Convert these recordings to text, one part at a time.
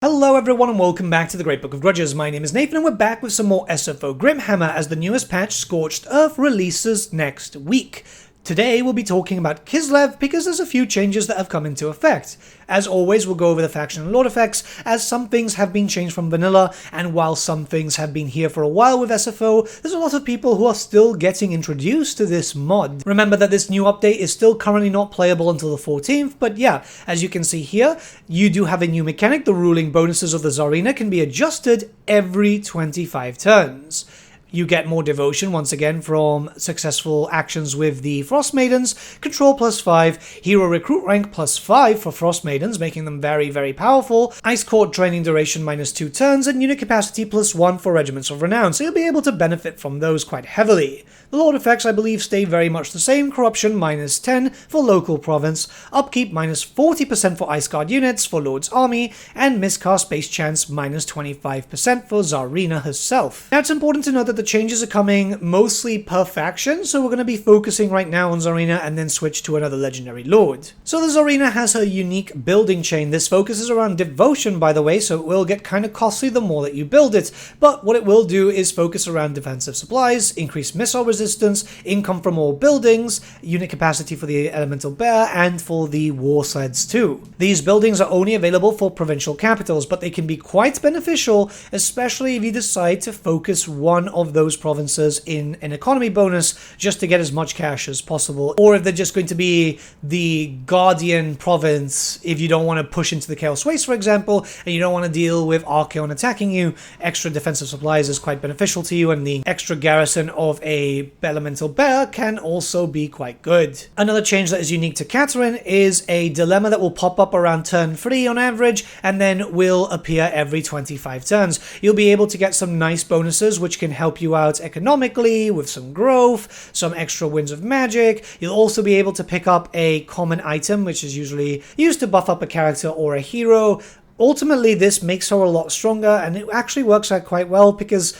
Hello everyone and welcome back to the Great Book of Grudges. My name is Nathan and we're back with some more SFO Grimhammer as the newest patch, Scorched Earth, releases next week. Today we'll be talking about Kislev because there's a few changes that have come into effect. As always, we'll go over the faction and lord effects, as some things have been changed from vanilla, and while some things have been here for a while with SFO, there's a lot of people who are still getting introduced to this mod. Remember that this new update is still currently not playable until the 14th, but yeah, as you can see here, you do have a new mechanic. The ruling bonuses of the Tzarina can be adjusted every 25 turns. You get more devotion once again from successful actions with the Frost Maidens, control +5, hero recruit rank +5 for Frost Maidens, making them very, very powerful, Ice Court training duration -2 turns, and unit capacity +1 for Regiments of Renown, so you'll be able to benefit from those quite heavily. The Lord effects, I believe, stay very much the same. Corruption -10 for local province, upkeep -40% for Ice Guard units for Lord's army, and miscast base chance -25% for Tzarina herself. Now it's important to note that the changes are coming mostly per faction, so we're going to be focusing right now on Tzarina and then switch to another legendary lord. So the Tzarina has her unique building chain. This focuses around devotion, by the way, so it will get kind of costly the more that you build it, but what it will do is focus around defensive supplies, increase missile resistance, income from all buildings, unit capacity for the elemental bear, and for the war sleds too. These buildings are only available for provincial capitals, but they can be quite beneficial, especially if you decide to focus one of those provinces in an economy bonus just to get as much cash as possible, or if they're just going to be the guardian province if you don't want to push into the Chaos Waste, for example, and you don't want to deal with Archeon attacking you. Extra defensive supplies is quite beneficial to you, and the extra garrison of a elemental bear can also be quite good. Another change that is unique to Katarin is a dilemma that will pop up around turn 3 on average and then will appear every 25 turns. You'll be able to get some nice bonuses which can help you out economically with some growth, some extra winds of magic. You'll also be able to pick up a common item which is usually used to buff up a character or a hero. Ultimately this makes her a lot stronger, and it actually works out quite well because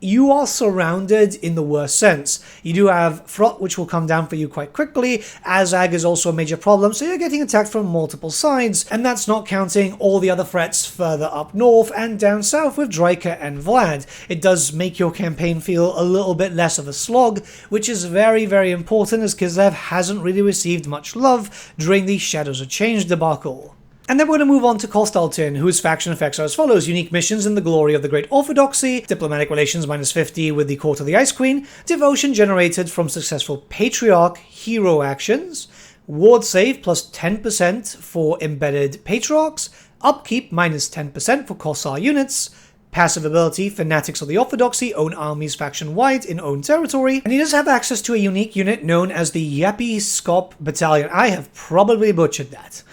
you are surrounded in the worst sense. You do have Frot, which will come down for you quite quickly. Azag is also a major problem, so you're getting attacked from multiple sides, and that's not counting all the other threats further up north and down south with Dryka and Vlad. It does make your campaign feel a little bit less of a slog, which is very, very important as Kislev hasn't really received much love during the Shadows of Change debacle. And then we're going to move on to Kostaltyn, whose faction effects are as follows: unique missions in the glory of the Great Orthodoxy, diplomatic relations -50 with the Court of the Ice Queen, devotion generated from successful Patriarch hero actions, ward save +10% for embedded Patriarchs, upkeep -10% for Kossar units, passive ability, Fanatics of the Orthodoxy, own armies faction-wide in own territory, and he does have access to a unique unit known as the Yappy Scop Battalion. I have probably butchered that.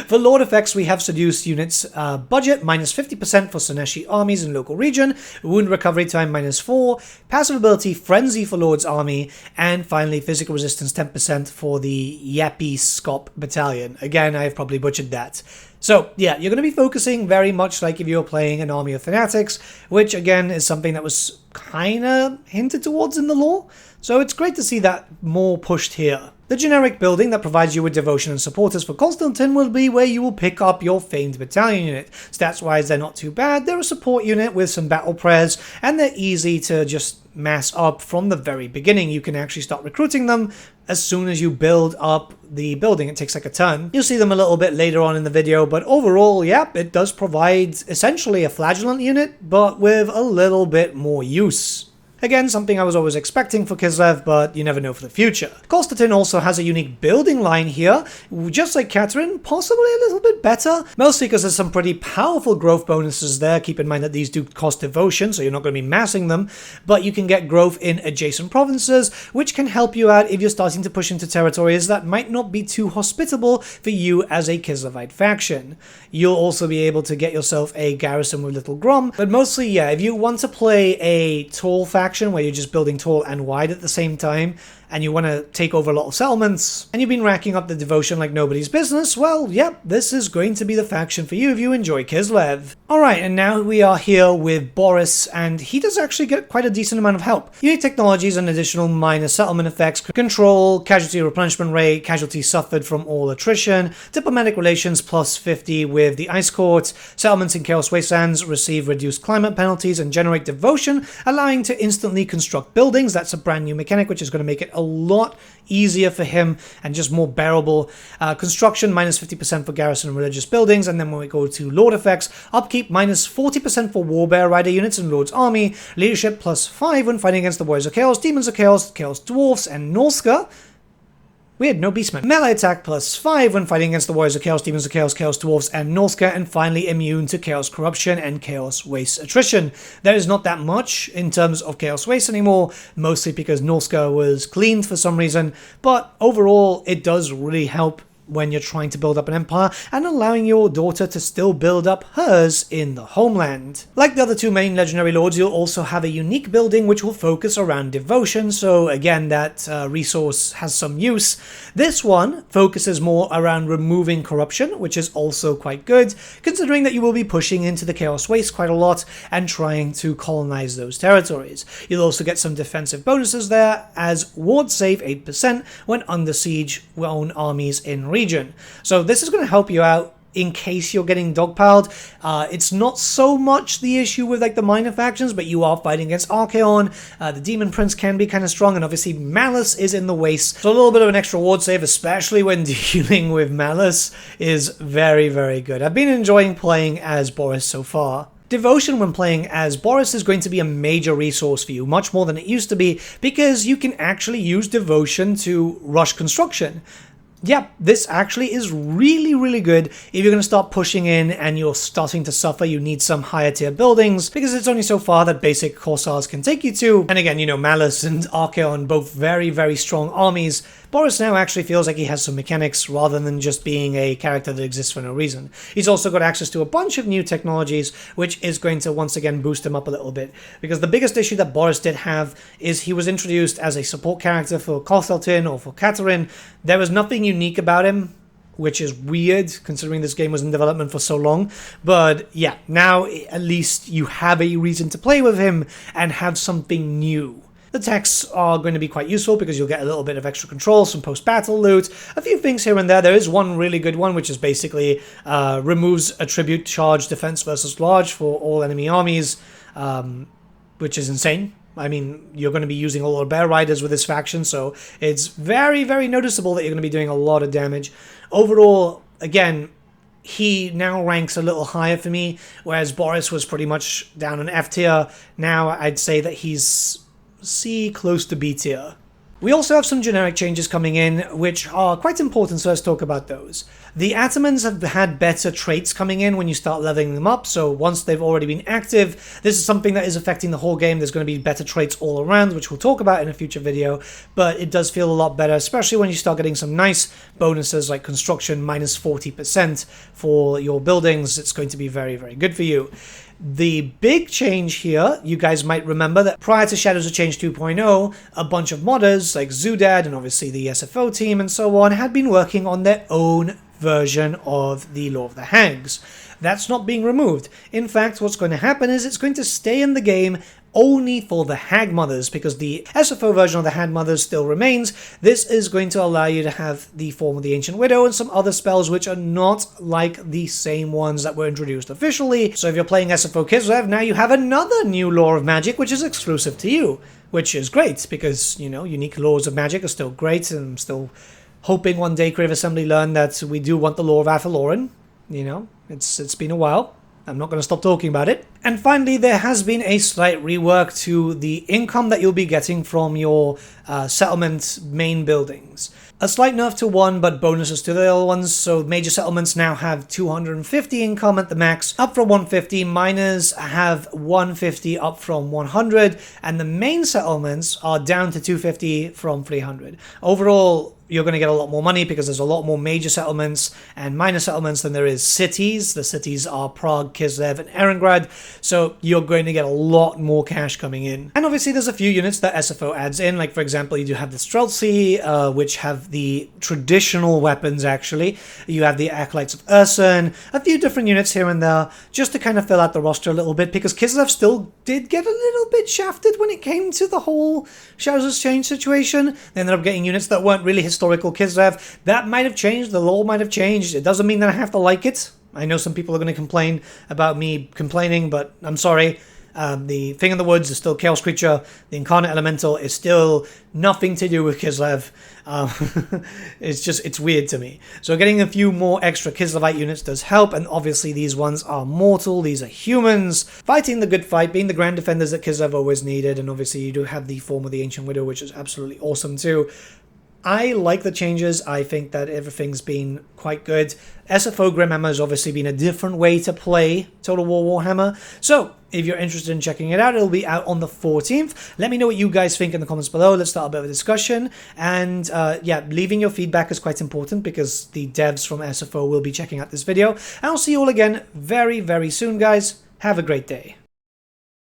For Lord effects, we have Seduced units budget -50% for Seneshi armies in local region, wound recovery time -4, passive ability Frenzy for Lord's army, and finally physical resistance 10% for the Yappy Scop Battalion. Again, I've probably butchered that. So yeah, you're going to be focusing very much like if you're playing an army of Fanatics, which again is something that was kind of hinted towards in the lore, so it's great to see that more pushed here. The generic building that provides you with devotion and supporters for Kostaltyn will be where you will pick up your famed battalion unit. Stats-wise, they're not too bad. They're a support unit with some battle prayers, and they're easy to just mass up from the very beginning. You can actually start recruiting them as soon as you build up the building. It takes like a turn. You'll see them a little bit later on in the video, but overall, yep, it does provide essentially a flagellant unit, but with a little bit more use. Again, something I was always expecting for Kislev, but you never know for the future. Kostaltyn also has a unique building line here, just like Katarin, possibly a little bit better, mostly because there's some pretty powerful growth bonuses there. Keep in mind that these do cost devotion, so you're not going to be massing them, but you can get growth in adjacent provinces, which can help you out if you're starting to push into territories that might not be too hospitable for you as a Kislevite faction. You'll also be able to get yourself a garrison with Little Grom, but mostly, yeah, if you want to play a tall faction where you're just building tall and wide at the same time, and you want to take over a lot of settlements, and you've been racking up the devotion like nobody's business, well, yep, this is going to be the faction for you if you enjoy Kislev. Alright, and now we are here with Boris, and he does actually get quite a decent amount of help. Unique technologies and additional minor settlement effects, control, casualty replenishment rate, casualty suffered from all attrition, diplomatic relations plus 50 with the Ice Court, settlements in Chaos Wastelands receive reduced climate penalties and generate devotion, allowing to instantly construct buildings. That's a brand new mechanic which is going to make it a lot easier for him and just more bearable. Construction minus 50% for garrison and religious buildings, and then when we go to Lord effects, upkeep minus 40% for Warbear Rider units in Lord's army, leadership plus 5 when fighting against the Warriors of Chaos, Demons of Chaos, Chaos Dwarfs, and Norska. Weird, no Beastmen. Melee attack plus 5 when fighting against the Warriors of Chaos, Demons of Chaos, Chaos Dwarfs, and Norska, and finally immune to Chaos Corruption and Chaos Waste attrition. There is not that much in terms of Chaos Waste anymore, mostly because Norska was cleaned for some reason, but overall it does really help when you're trying to build up an empire and allowing your daughter to still build up hers in the homeland. Like the other two main legendary lords, you'll also have a unique building which will focus around devotion, so again that resource has some use. This one focuses more around removing corruption, which is also quite good, considering that you will be pushing into the Chaos Waste quite a lot and trying to colonize those territories. You'll also get some defensive bonuses there, as ward save 8% when under siege own armies in region. So this is going to help you out in case you're getting dogpiled. It's not so much the issue with like the minor factions, but you are fighting against Archaon. The Demon Prince can be kind of strong, and obviously Malice is in the waste. So a little bit of an extra ward save, especially when dealing with Malice, is very, very good. I've been enjoying playing as Boris so far. Devotion when playing as Boris is going to be a major resource for you, much more than it used to be, because you can actually use Devotion to rush construction. Yep, this actually is really, really good if you're going to start pushing in and you're starting to suffer. You need some higher tier buildings, because it's only so far that basic Corsairs can take you to. And again, you know, Malice and Archaon, both very, very strong armies. Boris now actually feels like he has some mechanics rather than just being a character that exists for no reason. He's also got access to a bunch of new technologies, which is going to once again boost him up a little bit. Because the biggest issue that Boris did have is he was introduced as a support character for Kostaltyn or for Katarin. There was nothing unique about him, which is weird considering this game was in development for so long. But yeah, now at least you have a reason to play with him and have something new. The texts are going to be quite useful because you'll get a little bit of extra control, some post-battle loot, a few things here and there. There is one really good one, which is basically removes attribute charge defense versus large for all enemy armies, which is insane. I mean, you're going to be using a lot of bear riders with this faction, so it's very, very noticeable that you're going to be doing a lot of damage. Overall, again, he now ranks a little higher for me, whereas Boris was pretty much down in F tier. Now I'd say that he's C, close to B tier. We also have some generic changes coming in, which are quite important, so let's talk about those. The Atomans have had better traits coming in when you start leveling them up, so once they've already been active, this is something that is affecting the whole game. There's going to be better traits all around, which we'll talk about in a future video, but it does feel a lot better, especially when you start getting some nice bonuses like construction minus 40% for your buildings. It's going to be very, very good for you. The big change here, you guys might remember that prior to Shadows of Change 2.0, a bunch of modders like Zoodad and obviously the SFO team and so on had been working on their own version of the Law of the Hags. That's not being removed. In fact, what's going to happen is it's going to stay in the game only for the Hag Mothers, because the SFO version of the Hag Mothers still remains. This is going to allow you to have the Form of the Ancient Widow and some other spells which are not like the same ones that were introduced officially. So if you're playing SFO Kislev, now you have another new Law of Magic which is exclusive to you, which is great because, you know, unique laws of magic are still great, and I'm still hoping one day Creative Assembly learn that we do want the Law of Athaloran. You know, it's been a while. I'm not going to stop talking about it. And finally, there has been a slight rework to the income that you'll be getting from your settlement main buildings. A slight nerf to one, but bonuses to the other ones, so major settlements now have 250 income at the max, up from 150, minors have 150 up from 100, and the main settlements are down to 250 from 300. Overall, you're going to get a lot more money because there's a lot more major settlements and minor settlements than there is cities. The cities are Prague, Kislev, and Erengrad, so you're going to get a lot more cash coming in. And obviously there's a few units that SFO adds in, like for example you do have the Streltsy, which have the traditional weapons actually. You have the Acolytes of Ursun, a few different units here and there, just to kind of fill out the roster a little bit, because Kislev still did get a little bit shafted when it came to the whole Shadows Change situation. They ended up getting units that weren't really historical Kislev. That might have changed, the lore might have changed. It doesn't mean that I have to like it. I know some people are going to complain about me complaining, but I'm sorry. The Thing in the Woods is still Chaos Creature. The Incarnate Elemental is still nothing to do with Kislev. It's weird to me. So getting a few more extra Kislevite units does help, and obviously these ones are mortal. These are humans fighting the good fight, being the grand defenders that Kislev always needed, and obviously you do have the form of the Ancient Widow, which is absolutely awesome too. I like the changes. I think that everything's been quite good. SFO Grimhammer has obviously been a different way to play Total War Warhammer. So, if you're interested in checking it out, it'll be out on the 14th. Let me know what you guys think in the comments below. Let's start a bit of a discussion. And yeah, leaving your feedback is quite important because the devs from SFO will be checking out this video. And I'll see you all again very, very soon, guys. Have a great day.